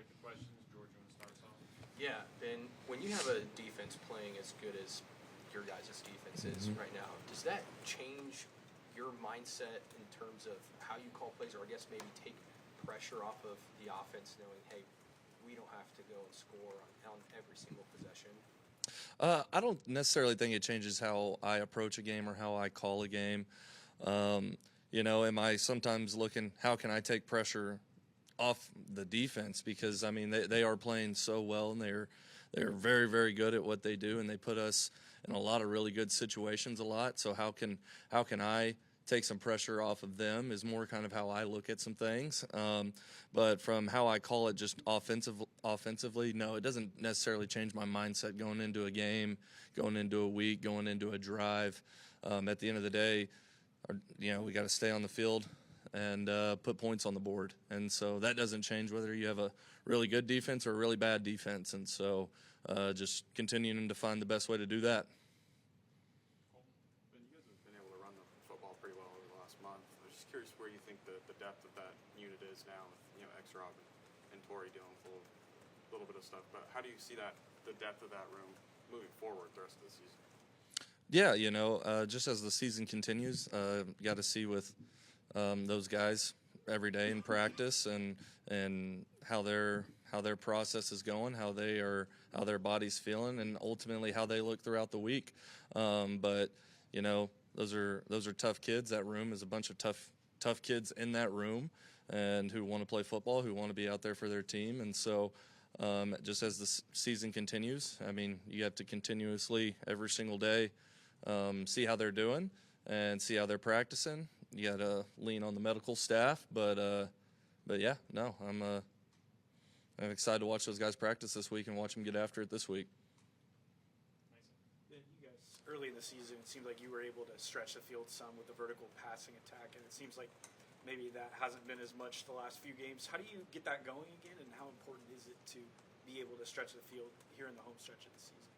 straight to questions. George, you want to start us off? Yeah, Ben, when you have a defense playing as good as your guys' defense is right now, does that change your mindset in terms of how you call plays, or I guess maybe take pressure off of the offense, knowing, hey, we don't have to go and score on every single possession? I don't necessarily think it changes how I approach a game or how I call a game. Am I sometimes looking, how can I take pressure off the defense? Because, I mean, they are playing so well, and they're very, very good at what they do, and they put us in a lot of really good situations a lot. So how can I take some pressure off of them is more kind of how I look at some things. But from how I call it just offensively, no, it doesn't necessarily change my mindset going into a game, going into a week, going into a drive. At the end of the day, we got to stay on the field and put points on the board. And so that doesn't change whether you have a really good defense or a really bad defense. And so just continuing to find the best way to do that. Ben, you guys have been able to run the football pretty well over the last month. I was just curious where you think the depth of that unit is now with X-Rob and Torrey dealing with a little bit of stuff. But how do you see the depth of that room moving forward the rest of the season? Yeah, just as the season continues, got to see with those guys every day in practice and how their process is going, how their body's feeling, and ultimately how they look throughout the week. But those are tough kids. That room is a bunch of tough kids in that room, and who want to play football, who want to be out there for their team. And so just as the season continues, I mean, you have to continuously every single day see how they're doing and see how they're practicing. You got to lean on the medical staff, but yeah, no, I'm excited to watch those guys practice this week and watch them get after it this week. Then you guys, early in the season, it seemed like you were able to stretch the field some with the vertical passing attack, and it seems like maybe that hasn't been as much the last few games. How do you get that going again, and how important is it to be able to stretch the field here in the home stretch of the season?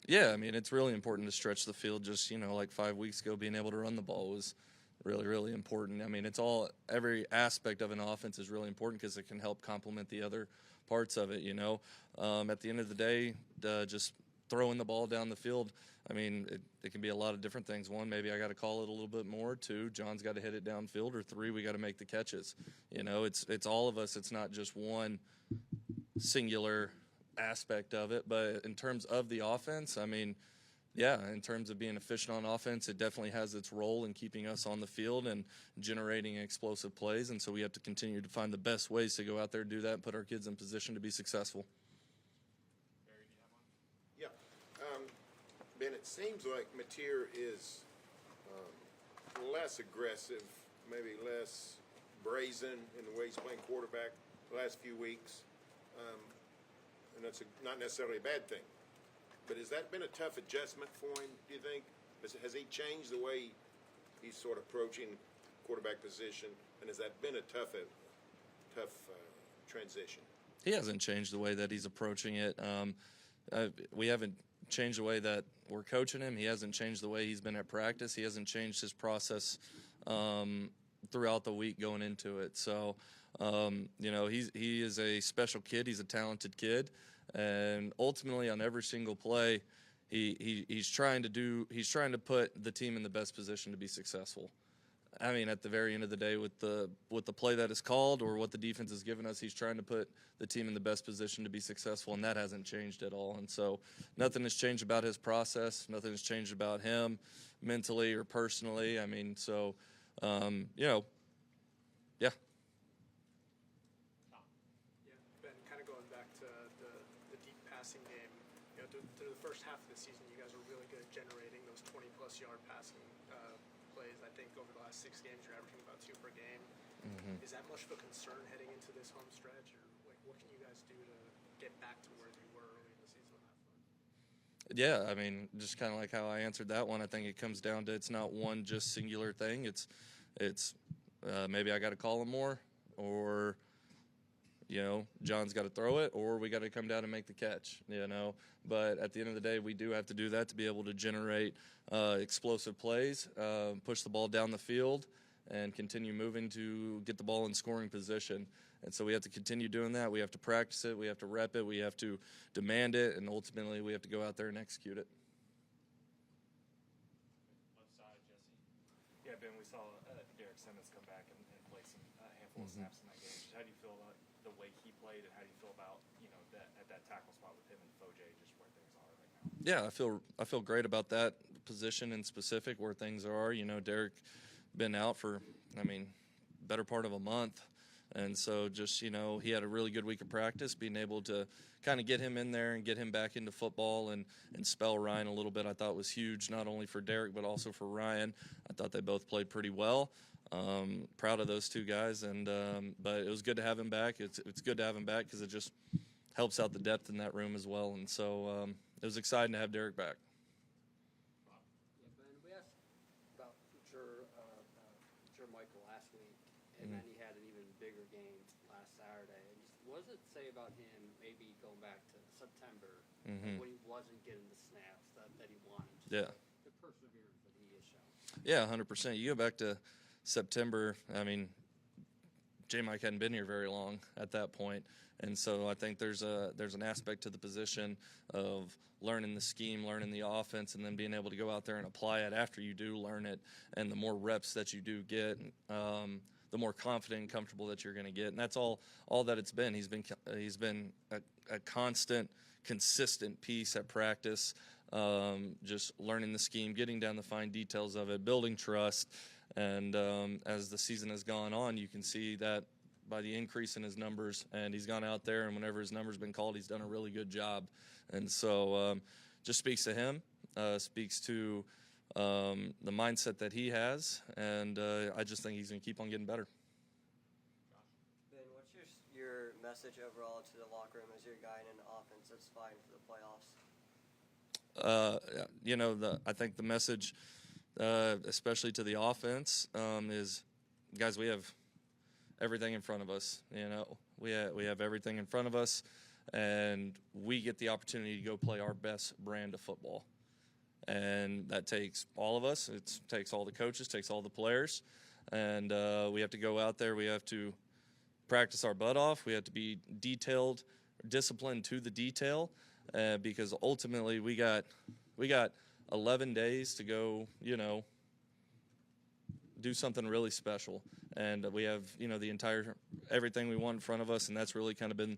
Yeah, I mean, it's really important to stretch the field. Just, like 5 weeks ago, being able to run the ball was really, really important. I mean, every aspect of an offense is really important because it can help complement the other parts of it, At the end of the day, just throwing the ball down the field, I mean, it can be a lot of different things. One, maybe I got to call it a little bit more. Two, John's got to hit it downfield. Or three, we got to make the catches. It's all of us. It's not just one singular aspect of it. But in terms of the offense, I mean, yeah, in terms of being efficient on offense, it definitely has its role in keeping us on the field and generating explosive plays. And so we have to continue to find the best ways to go out there and do that and put our kids in position to be successful. Barry, do you have one? Yeah. Ben, it seems like Mateer is less aggressive, maybe less brazen in the way he's playing quarterback the last few weeks. And that's not necessarily a bad thing. But has that been a tough adjustment for him, do you think? Has he changed the way he's sort of approaching quarterback position? And has that been a tough transition? He hasn't changed the way that he's approaching it. We haven't changed the way that we're coaching him. He hasn't changed the way he's been at practice. He hasn't changed his process throughout the week going into it. So, he is a special kid. He's a talented kid. And ultimately, on every single play, he's trying to put the team in the best position to be successful. I mean, at the very end of the day, with the play that is called or what the defense has given us, he's trying to put the team in the best position to be successful, and that hasn't changed at all. And so, nothing has changed about his process. Nothing has changed about him, mentally or personally. I mean, so, yeah. Ben, kind of going back to the deep passing game, to the first half of the season, you guys were really good at generating those 20-plus yard passing plays. I think over the last 6 games, you're averaging about 2 per game. Mm-hmm. Is that much of a concern heading into this home stretch, or what can you guys do to get back to where you were early in the season on that front? Yeah, I mean, just kind of like how I answered that one. I think it comes down to it's not one just singular thing. It's maybe I got to call him more, or John's got to throw it, or we got to come down and make the catch, But at the end of the day, we do have to do that to be able to generate explosive plays, push the ball down the field, and continue moving to get the ball in scoring position. And so we have to continue doing that. We have to practice it. We have to rep it. We have to demand it. And ultimately, we have to go out there and execute it. Left side, Jesse. Yeah, Ben, we saw Derek Simmons come back and play some handful of snaps in that game. How do you feel about the way he played, and how do you feel about that at that tackle spot with him and Foj, just where things are right now? Yeah, I feel great about that position in specific, where things are. Derek been out for, better part of a month. And so just, he had a really good week of practice. Being able to kind of get him in there and get him back into football and spell Ryan a little bit, I thought was huge, not only for Derek but also for Ryan. I thought they both played pretty well. Proud of those two guys, but it was good to have him back. It's good to have him back because it just helps out the depth in that room as well. And so it was exciting to have Derek back. Yeah, Ben, we asked about Michael last week, and then he had an even bigger game last Saturday. And just, what does it say about him maybe going back to September when he wasn't getting the snaps that he wanted? Just the perseverance that he has shown. Yeah, 100%. You go back to September, J-Mike hadn't been here very long at that point. And so I think there's an aspect to the position of learning the scheme, learning the offense, and then being able to go out there and apply it after you do learn it. And the more reps that you do get, the more confident and comfortable that you're going to get. And that's all that it's been. He's been a constant, consistent piece at practice, just learning the scheme, getting down the fine details of it, building trust. And as the season has gone on, you can see that by the increase in his numbers, and he's gone out there, and whenever his number's been called, he's done a really good job. And so just speaks to him, speaks to the mindset that he has, and I just think he's going to keep on getting better. Ben, what's your message overall to the locker room as your guy in an offense that's fighting for the playoffs? I think the message, especially to the offense, is, guys, we have everything in front of us. We have everything in front of us, and we get the opportunity to go play our best brand of football. And that takes all of us. It takes all the coaches, takes all the players, and we have to go out there. We have to practice our butt off. We have to be detailed, disciplined to the detail, because ultimately we got 11 days to go, do something really special. And we have, everything we want in front of us, and that's really kind of been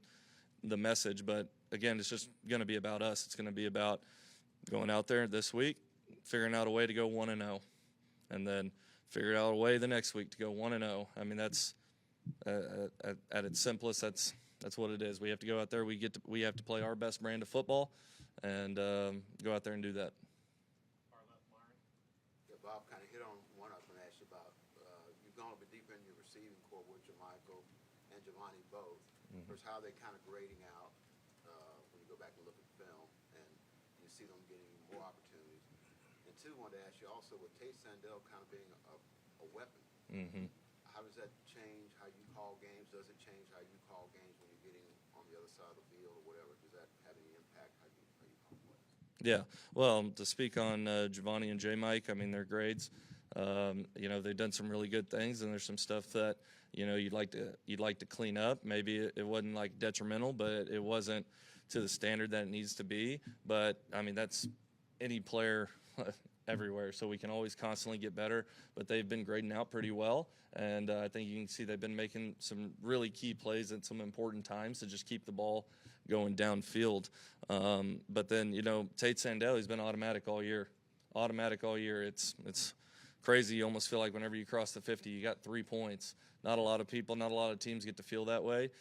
the message. But again, it's just going to be about us. It's going to be about going out there this week, figuring out a way to go 1-0, and then figure out a way the next week to go 1-0. That's at its simplest. That's what it is. We have to go out there. We have to play our best brand of football, and go out there and do that. Yeah, Bob kind of hit on one I was going to ask you about. You've gone a bit deeper in your receiving core with Jermichael and Giovanni both. First, how are they kind of grading out when you go back and look at film and you see them getting more opportunities? And two, I wanted to ask you also with Tate Sandell kind of being a weapon. How does that change how you call games? Does it change how you call games when you're getting on the other side of the field or whatever? Does that have any impact how you call plays? Yeah, well, to speak on Giovanni and J-Mike, their grades, they've done some really good things, and there's some stuff that you'd like to clean up. Maybe it wasn't like detrimental, but it wasn't to the standard that it needs to be. But that's any player everywhere, so we can always constantly get better. But they've been grading out pretty well, and I think you can see they've been making some really key plays at some important times to just keep the ball going downfield. But then Tate Sandell, he's been automatic all year. It's crazy. You almost feel like whenever you cross the 50, you got 3 points. Not a lot of people, not a lot of teams get to feel that way.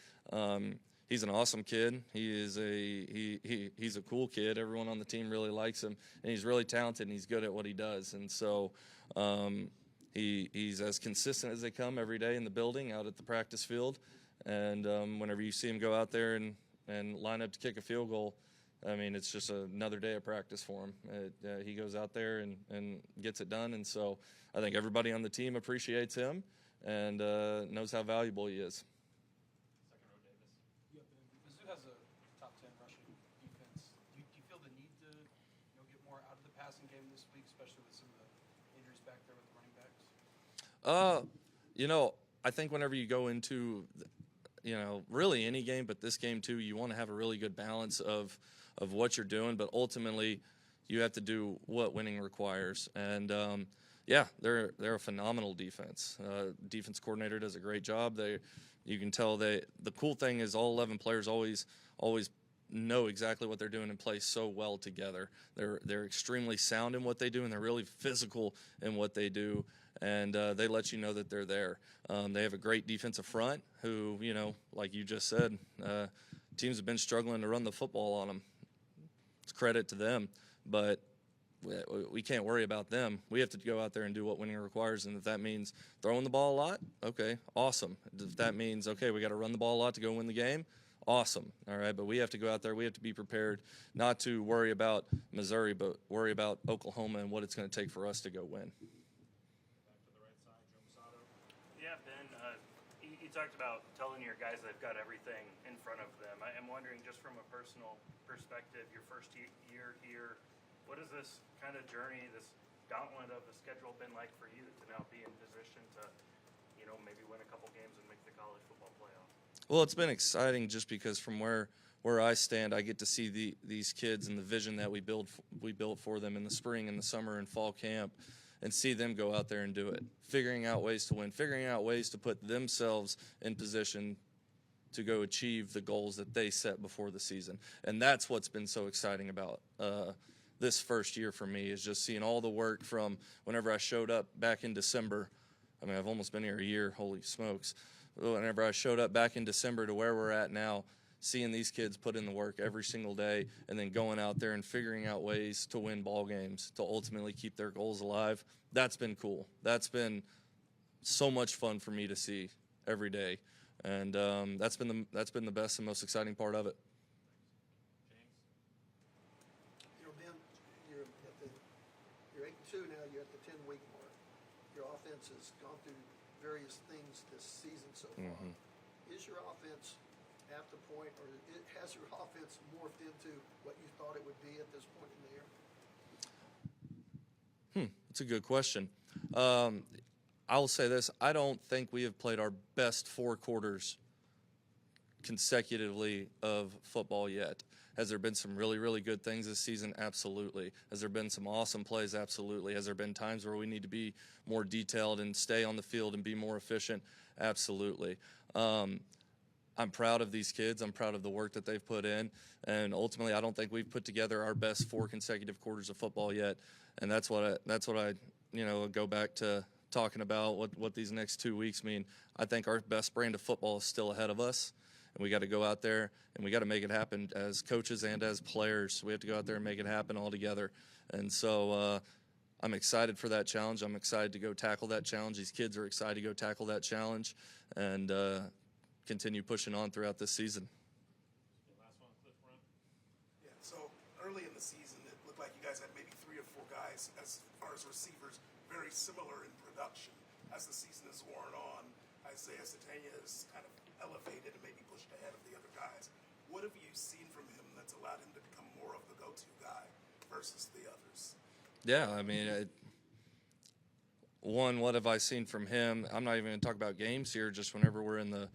He's an awesome kid. He's a cool kid. Everyone on the team really likes him, and he's really talented, and he's good at what he does. And so he's as consistent as they come every day in the building, out at the practice field. And whenever you see him go out there and line up to kick a field goal, it's just another day of practice for him. He goes out there and gets it done. And so I think everybody on the team appreciates him and knows how valuable he is. Second row, Davis. Yeah, Ben. Mizzou has a top 10 rushing defense. Do you feel the need to get more out of the passing game this week, especially with some of the injuries back there with the running backs? I think whenever you go into really any game, but this game too, you want to have a really good balance of what you're doing, but ultimately you have to do what winning requires. And they're a phenomenal defense. Defense coordinator does a great job. You can tell the cool thing is all 11 players always know exactly what they're doing and play so well together. They're extremely sound in what they do, and they're really physical in what they do, and they let you know that they're there. They have a great defensive front who, like you just said, teams have been struggling to run the football on them. It's credit to them, but we can't worry about them. We have to go out there and do what winning requires, and if that means throwing the ball a lot, okay, awesome. If that means, okay, we got to run the ball a lot to go win the game, awesome. All right, but we have to go out there. We have to be prepared not to worry about Missouri, but worry about Oklahoma and what it's going to take for us to go win. Back to the right side, Joe Masato. Yeah, Ben, you talked about telling your guys they've got everything in front of them. I am wondering, just from a personal perspective, your first year here, what has this kind of journey, this gauntlet of the schedule been like for you to now be in position to, maybe win a couple games and make the college football playoff? Well, it's been exciting just because from where I stand, I get to see these kids and the vision that we built for them in the spring and the summer and fall camp, and see them go out there and do it, figuring out ways to win, figuring out ways to put themselves in position to go achieve the goals that they set before the season. And that's what's been so exciting about this first year for me, is just seeing all the work from whenever I showed up back in December. I mean, I've almost been here a year, holy smokes. Whenever I showed up back in December to where we're at now, seeing these kids put in the work every single day, and then going out there and figuring out ways to win ball games to ultimately keep their goals alive, that's been cool. That's been so much fun for me to see every day, and that's been the best and most exciting part of it. Ben, you're 8-2 now. You're at the 10-week mark. Your offense has gone through various things this season so far. Mm-hmm. Is your offense at the point, or has your offense morphed into what you thought it would be at this point in the year? That's a good question. I'll say this. I don't think we have played our best 4 quarters consecutively of football yet. Has there been some really, really good things this season? Absolutely. Has there been some awesome plays? Absolutely. Has there been times where we need to be more detailed and stay on the field and be more efficient? Absolutely. I'm proud of these kids. I'm proud of the work that they've put in. And ultimately, I don't think we've put together our best 4 consecutive quarters of football yet. And that's what I go back to talking about what these next 2 weeks mean. I think our best brand of football is still ahead of us. And we got to go out there and we got to make it happen as coaches and as players. We have to go out there and make it happen all together. And so I'm excited for that challenge. I'm excited to go tackle that challenge. These kids are excited to go tackle that challenge and continue pushing on throughout this season. Last one, Cliff Run. Yeah, so early in the season, it looked like you guys had maybe 3 or 4 guys, as far as receivers, very similar in production. As the season has worn on, Isaiah Satania has kind of elevated and maybe pushed ahead of the other guys. What have you seen from him that's allowed him to become more of the go-to guy versus the others? Yeah, I mean, what have I seen from him? I'm not even going to talk about games here. Just whenever we're in the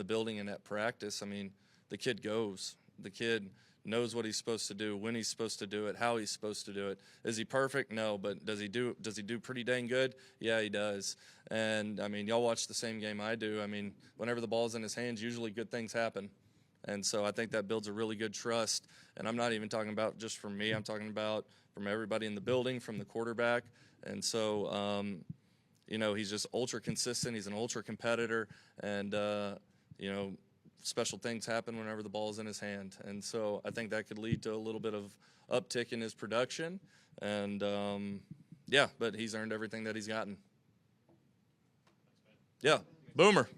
building and at practice, I mean, the kid goes. The kid knows what he's supposed to do, when he's supposed to do it, how he's supposed to do it. Is he perfect? No, but does he do pretty dang good? Yeah, he does. And I mean, y'all watch the same game I do. I mean, whenever the ball's in his hands, usually good things happen. And so I think that builds a really good trust. And I'm not even talking about just from me. I'm talking about from everybody in the building, from the quarterback. And so, he's just ultra consistent. He's an ultra competitor. And, special things happen whenever the ball is in his hand. And so I think that could lead to a little bit of uptick in his production. And, but he's earned everything that he's gotten. Yeah, Boomer.